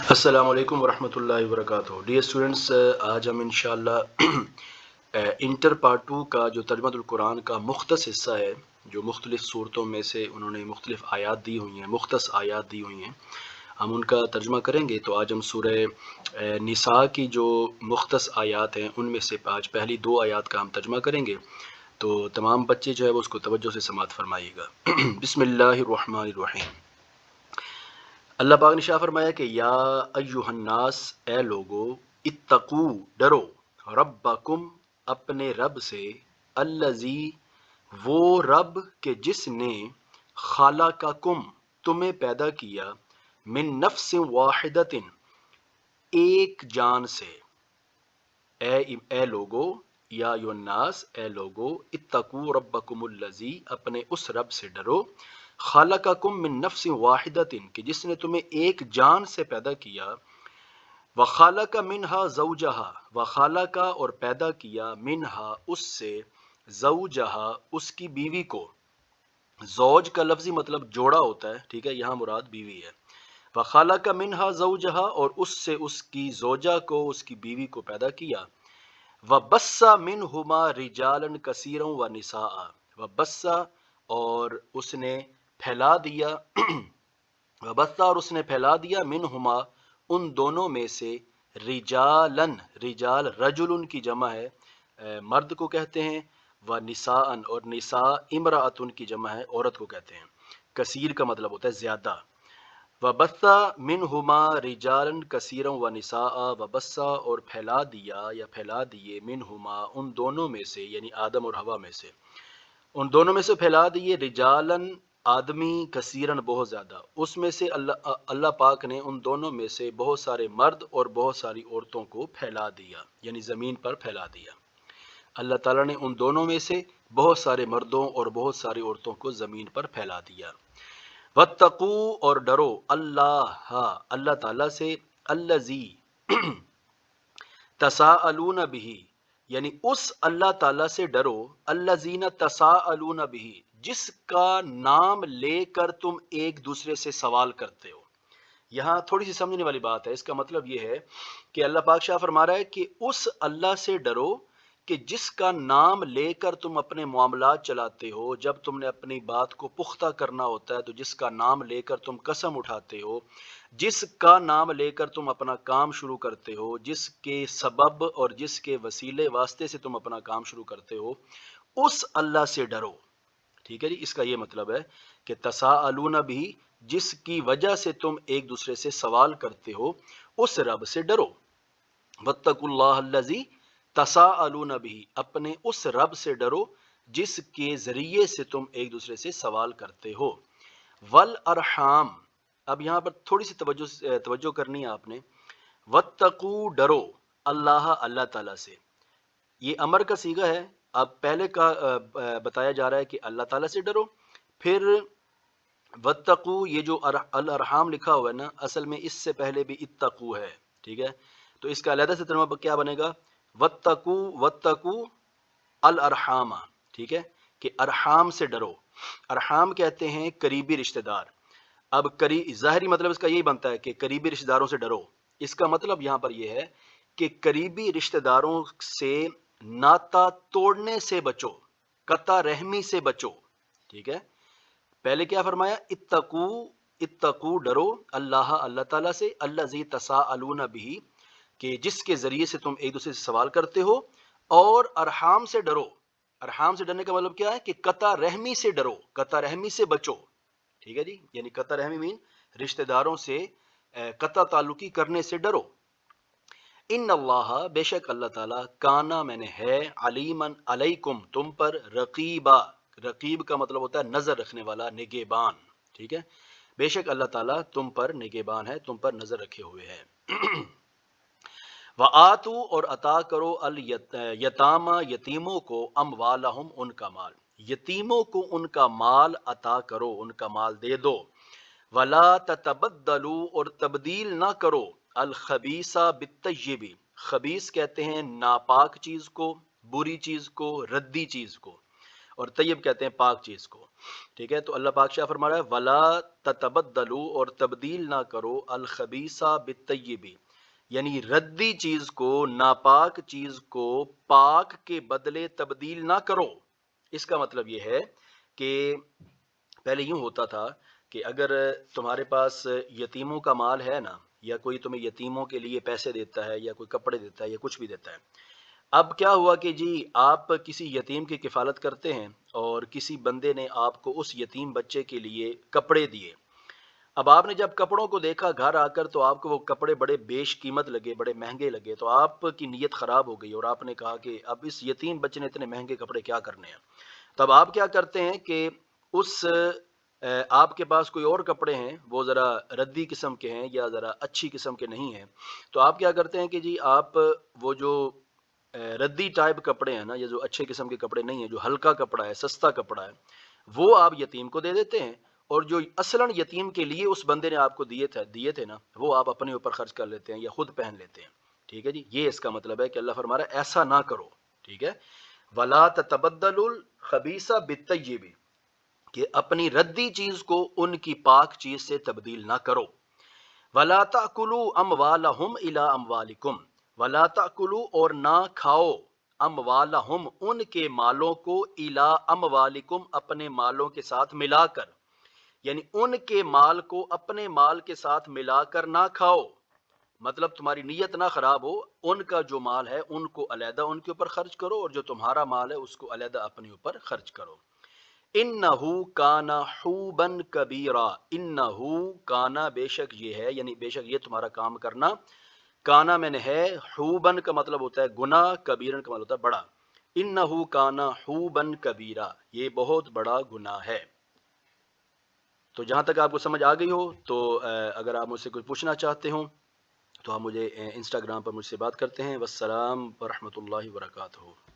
السلام علیکم ورحمۃ اللہ وبرکاتہ ڈیئر اسٹوڈنٹس، آج ہم انشاءاللہ انٹر پارٹ 2 کا جو ترجمہ القرآن کا مختص حصہ ہے، جو مختلف صورتوں میں سے انہوں نے مختلف آیات دی ہوئی ہیں، مختص آیات دی ہوئی ہیں، ہم ان کا ترجمہ کریں گے۔ تو آج ہم سورہ نساء کی جو مختص آیات ہیں ان میں سے آج پہلی 2 آیات کا ہم ترجمہ کریں گے، تو تمام بچے جو ہے وہ اس کو توجہ سے سماعت فرمائیے گا۔ بسم اللہ الرحمن الرحیم۔ اللہ پاک نے شاہ فرمایا کہ یا ایہا الناس، اے لوگو، اتقو، ڈرو، ربکم، اپنے رب سے، الذی، وہ رب کہ جس نے خلقکم، تمہیں پیدا کیا، من نفس واحدۃ، ایک جان سے، اے لوگو، یا ایہا الناس، اے لوگو، اتقو ربکم الذی، اپنے اس رب سے ڈرو، خلقکم من نفس واحدۃ، کہ جس نے تمہیں ایک جان سے پیدا کیا، وخلق منہا زوجہا، وخلق، اور پیدا کیا، منہا، اس سے، زوجہا، اس کی بیوی کو۔ زوج کا لفظی مطلب جوڑا ہوتا ہے، ٹھیک ہے، یہاں مراد بیوی ہے۔ وخلق منہا زوجہا، اور اس سے اس کی زوجہ کو، اس کی بیوی کو پیدا کیا۔ وَبَثَّ مِنْهُمَا رِجَالًا كَثِيرًا وَنِسَاءً، وَبَثَّ، اور اس نے پھیلا دیا، وَبَثَّ، اور اس نے پھیلا دیا، منہما، ان دونوں میں سے، رجالن، رجال رجل کی جمع ہے، مرد کو کہتے ہیں، ونساء، اور نساء امرأۃ کی جمع ہے، عورت کو کہتے ہیں۔ کثیر کا مطلب ہوتا ہے زیادہ۔ وبث منہما رجالا کثیرا ونساء، وبث، اور پھیلا دیا یا پھیلا دیے، منہما، ان دونوں میں سے، یعنی آدم اور حوا میں سے، ان دونوں میں سے پھیلا دیے، رجالن، آدمی، کثیرن، بہت زیادہ، اس میں سے اللہ پاک نے ان دونوں میں سے بہت سارے مرد اور بہت ساری عورتوں کو پھیلا دیا، یعنی زمین پر پھیلا دیا۔ اللہ تعالیٰ نے ان دونوں میں سے بہت سارے مردوں اور بہت ساری عورتوں کو زمین پر پھیلا دیا۔ واتقو، اور ڈرو، اللہ، اللہ تعالیٰ سے، الذی، تساءلون بہ، یعنی اس اللہ تعالیٰ سے ڈرو، الذین تساءلون بہ، جس کا نام لے کر تم ایک دوسرے سے سوال کرتے ہو۔ یہاں تھوڑی سی سمجھنے والی بات ہے، اس کا مطلب یہ ہے کہ اللہ پاک شاہ فرما رہا ہے کہ اس اللہ سے ڈرو کہ جس کا نام لے کر تم اپنے معاملات چلاتے ہو، جب تم نے اپنی بات کو پختہ کرنا ہوتا ہے تو جس کا نام لے کر تم قسم اٹھاتے ہو، جس کا نام لے کر تم اپنا کام شروع کرتے ہو، جس کے سبب اور جس کے وسیلے واسطے سے تم اپنا کام شروع کرتے ہو، اس اللہ سے ڈرو۔ ٹھیک ہے جی، اس کا یہ مطلب ہے کہ تساءلون بھی، جس کی وجہ سے تم ایک دوسرے سے سوال کرتے ہو، اس رب سے ڈرو۔ واتقوا اللہ الذی تساءلون بھی، اپنے اس رب سے ڈرو جس کے ذریعے سے تم ایک دوسرے سے سوال کرتے ہو۔ والارحام، اب یہاں پر تھوڑی سی توجہ کرنی ہے آپ نے۔ واتقوا، ڈرو، اللہ، اللہ تعالیٰ سے، یہ امر کا صیغہ ہے۔ اب پہلے کا بتایا جا رہا ہے کہ اللہ تعالیٰ سے ڈرو، پھر واتقو، یہ جو الارحام لکھا ہوا ہے نا، اصل میں اس سے پہلے بھی اتقو ہے، ٹھیک ہے، تو اس کا علیحدہ سے ترجمہ کیا بنے گا؟ واتقو الارحام، ٹھیک ہے، کہ ارحام سے ڈرو۔ ارحام کہتے ہیں قریبی رشتہ دار۔ اب ظاہری مطلب اس کا یہی بنتا ہے کہ قریبی رشتہ داروں سے ڈرو۔ اس کا مطلب یہاں پر یہ ہے کہ قریبی رشتہ داروں سے ناتا توڑنے سے بچو، قطع رحمی سے بچو، ٹھیک ہے۔ پہلے کیا فرمایا؟ اتقو، ڈرو، اللہ، اللہ تعالیٰ سے، الذی تساءلون بہ، کہ جس کے ذریعے سے تم ایک دوسرے سے سوال کرتے ہو، اور ارحام سے ڈرو۔ ارحام سے ڈرنے کا مطلب کیا ہے کہ قطع رحمی سے ڈرو، قطع رحمی سے بچو، ٹھیک ہے جی، یعنی قطع رحمی مین رشتہ داروں سے قطع تعلقی کرنے سے ڈرو۔ ان اللہ، بے شک اللہ تعالیٰ، کانا، میں نے ہے، علیمن، علیکم، تم پر، رقیبا، رقیب کا مطلب ہوتا ہے نظر رکھنے والا، نگہبان، ٹھیک ہے، بے شک اللہ تعالیٰ تم پر نگہبان ہے، تم پر نظر رکھے ہوئے ہے۔ وآتو، اور عطا کرو، الیتامى، یتیموں کو، اموالہم، ان کا مال، یتیموں کو ان کا مال عطا کرو، ان کا مال دے دو۔ ولا تتبدلوا، اور تبدیل نہ کرو، الخبیث بالطیب، خبیث کہتے ہیں ناپاک چیز کو، بری چیز کو، ردی چیز کو، اور طیب کہتے ہیں پاک چیز کو، ٹھیک ہے؟ تو اللہ پاک شاہ فرما رہا ہے ولا تتبدلوا، اور تبدیل نہ کرو الخبیثہ بالطیب، یعنی ردی چیز کو، ناپاک چیز کو پاک کے بدلے تبدیل نہ کرو۔ اس کا مطلب یہ ہے کہ پہلے یوں ہوتا تھا کہ اگر تمہارے پاس یتیموں کا مال ہے نا، یا کوئی تمہیں یتیموں کے لیے پیسے دیتا ہے یا کوئی کپڑے دیتا ہے یا کچھ بھی دیتا ہے، اب کیا ہوا کہ جی آپ کسی یتیم کی کفالت کرتے ہیں اور کسی بندے نے آپ کو اس یتیم بچے کے لیے کپڑے دیے، اب آپ نے جب کپڑوں کو دیکھا گھر آ کر تو آپ کو وہ کپڑے بڑے بیش قیمت لگے، بڑے مہنگے لگے، تو آپ کی نیت خراب ہو گئی اور آپ نے کہا کہ اب اس یتیم بچے نے اتنے مہنگے کپڑے کیا کرنے ہیں۔ تب آپ کیا کرتے ہیں کہ اس آپ کے پاس کوئی اور کپڑے ہیں وہ ذرا ردی قسم کے ہیں یا ذرا اچھی قسم کے نہیں ہیں، تو آپ کیا کرتے ہیں کہ جی آپ وہ جو ردی ٹائپ کپڑے ہیں نا، یا جو اچھے قسم کے کپڑے نہیں ہیں، جو ہلکا کپڑا ہے، سستا کپڑا ہے، وہ آپ یتیم کو دے دیتے ہیں، اور جو اصلاً یتیم کے لیے اس بندے نے آپ کو دیے تھے نا، وہ آپ اپنے اوپر خرچ کر لیتے ہیں یا خود پہن لیتے ہیں، ٹھیک ہے جی؟ یہ اس کا مطلب ہے کہ اللہ فرما رہا ہے ایسا نہ کرو، ٹھیک ہے؟ وَلَا تَتَبَدَّلُوا الْخَبِيثَ بِالطَّيِّبِ، کہ اپنی ردی چیز کو ان کی پاک چیز سے تبدیل نہ کرو۔ وَلَا تَأْكُلُوا أَمْوَالَهُمْ إِلَىٰ أَمْوَالِكُمْ، وَلَا تَأْكُلُوا، اور نہ کھاؤ، أَمْوَالَهُمْ ان کے مالوں کو، إِلَىٰ أَمْوَالِكُمْ اپنے مالوں کے ساتھ ملا کر، یعنی ان کے مال کو اپنے مال کے ساتھ ملا کر نہ کھاؤ، مطلب تمہاری نیت نہ خراب ہو، ان کا جو مال ہے ان کو علیحدہ ان کے اوپر خرچ کرو، اور جو تمہارا مال ہے اس کو علیحدہ اپنے اوپر خرچ کرو۔ انہو کانا حوبن کبیرا، انہو کانا بے شک یہ ہے، یعنی بے شک یہ تمہارا کام کرنا، کانا میں نے ہے، حوبن کا مطلب ہوتا ہے گناہ، کبیرن کا مطلب ہوتا ہے بڑا، انہو کانا حوبن کبیرا، یہ بہت بڑا گناہ ہے۔ تو جہاں تک آپ کو سمجھ آ گئی ہو تو اگر آپ مجھ سے کچھ پوچھنا چاہتے ہوں تو آپ مجھے انسٹاگرام پر مجھ سے بات کرتے ہیں۔ والسلام ورحمۃ اللہ وبرکاتہ۔